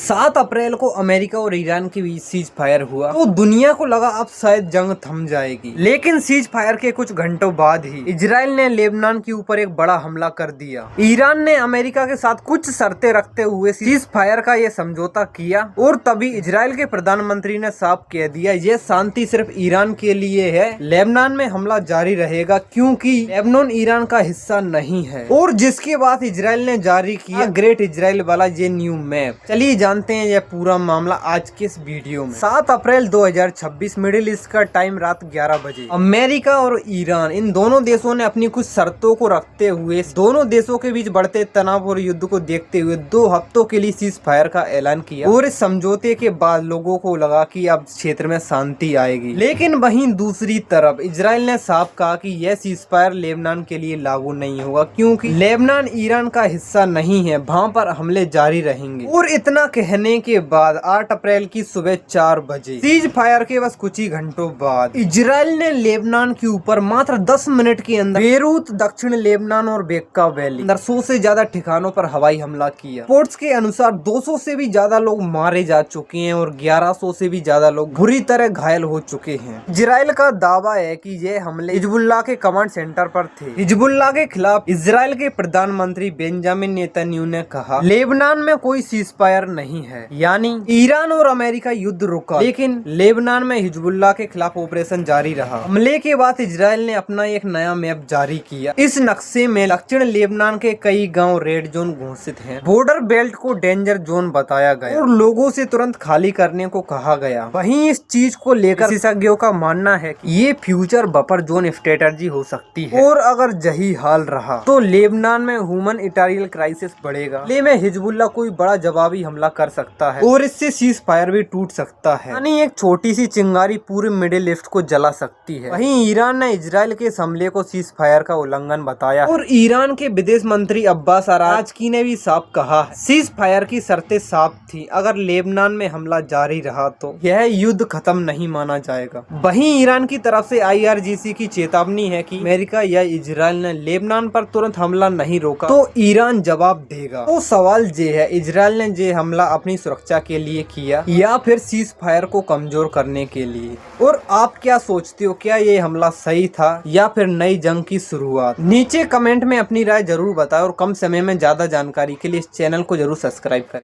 7 अप्रैल को अमेरिका और ईरान के बीच सीज फायर हुआ तो दुनिया को लगा अब शायद जंग थम जाएगी, लेकिन सीज फायर के कुछ घंटों बाद ही इजराइल ने लेबनान के ऊपर एक बड़ा हमला कर दिया। ईरान ने अमेरिका के साथ कुछ शर्तें रखते हुए सीज फायर का ये समझौता किया और तभी इजराइल के प्रधानमंत्री ने साफ कह दिया ये शांति सिर्फ ईरान के लिए है, लेबनान में हमला जारी रहेगा क्योंकि लेबनान ईरान का हिस्सा नहीं है। और जिसके बाद इजराइल ने जारी किया ग्रेट इजराइल वाला ये न्यू मैप। चलिए जानते हैं यह पूरा मामला आज के इस वीडियो में। 7 अप्रैल 2026 मिडिल ईस्ट का टाइम रात 11 बजे अमेरिका और ईरान इन दोनों देशों ने अपनी कुछ शर्तों को रखते हुए दोनों देशों के बीच बढ़ते तनाव और युद्ध को देखते हुए 2 हफ्तों के लिए सीज फायर का ऐलान किया। और इस समझौते के बाद लोगों को लगा कि अब क्षेत्र में शांति आएगी, लेकिन वहीं दूसरी तरफ इजराइल ने साफ कहा कि यह सीज फायर लेबनान के लिए लागू नहीं होगा क्योंकि लेबनान ईरान का हिस्सा नहीं है, वहाँ पर हमले जारी रहेंगे। और इतना कहने के बाद 8 अप्रैल की सुबह 4 बजे सीज फायर के बस कुछ ही घंटों बाद इजराइल ने लेबनान के ऊपर मात्र 10 मिनट के अंदर बेरूत, दक्षिण लेबनान और बेक्का वैली 100 से ज्यादा ठिकानों पर हवाई हमला किया। रिपोर्ट्स के अनुसार 200 से भी ज्यादा लोग मारे जा चुके हैं और 1100 से भी ज्यादा लोग बुरी तरह घायल हो चुके हैं। इजराइल का दावा है कि ये हमले हिजबुल्लाह के कमांड सेंटर पर थे। हिजबुल्लाह के खिलाफ इजराइल के प्रधानमंत्री बेंजामिन नेतन्याहू ने कहा लेबनान में कोई सीज फायर नहीं है, यानी ईरान और अमेरिका युद्ध रुका, लेकिन लेबनान में हिजबुल्लाह के खिलाफ ऑपरेशन जारी रहा। हमले के बाद इजराइल ने अपना एक नया मैप जारी किया। इस नक्शे में दक्षिण लेबनान के कई गांव रेड जोन घोषित हैं। बॉर्डर बेल्ट को डेंजर जोन बताया गया और लोगों से तुरंत खाली करने को कहा गया। वहीं इस चीज को लेकर विशेषज्ञों का मानना है कि ये फ्यूचर बफर जोन स्ट्रेटजी हो सकती है और अगर यही हाल रहा तो लेबनान में ह्यूमैनिटेरियन क्राइसिस बढ़ेगा। में हिजबुल्लाह कोई बड़ा जवाबी हमला कर सकता है और इससे सीज फायर भी टूट सकता है, यानी एक छोटी सी चिंगारी पूरे मिडिल ईस्ट को जला सकती है। वहीं ईरान ने इजराइल के इस हमले को सीज फायर का उल्लंघन बताया और ईरान के विदेश मंत्री अब्बास अरागची ने भी साफ कहा सीज फायर की शर्तें साफ थी, अगर लेबनान में हमला जारी रहा तो यह युद्ध खत्म नहीं माना जाएगा। वहीं ईरान की तरफ से IRGC की चेतावनी है कि अमेरिका या इजराइल ने लेबनान पर तुरंत हमला नहीं रोका तो ईरान जवाब देगा। तो सवाल ये है इजराइल ने ये हमला अपनी सुरक्षा के लिए किया या फिर सीज फायर को कमजोर करने के लिए? और आप क्या सोचते हो, क्या ये हमला सही था या फिर नई जंग की शुरुआत? नीचे कमेंट में अपनी राय जरूर बताएं और कम समय में ज्यादा जानकारी के लिए इस चैनल को जरूर सब्सक्राइब करें।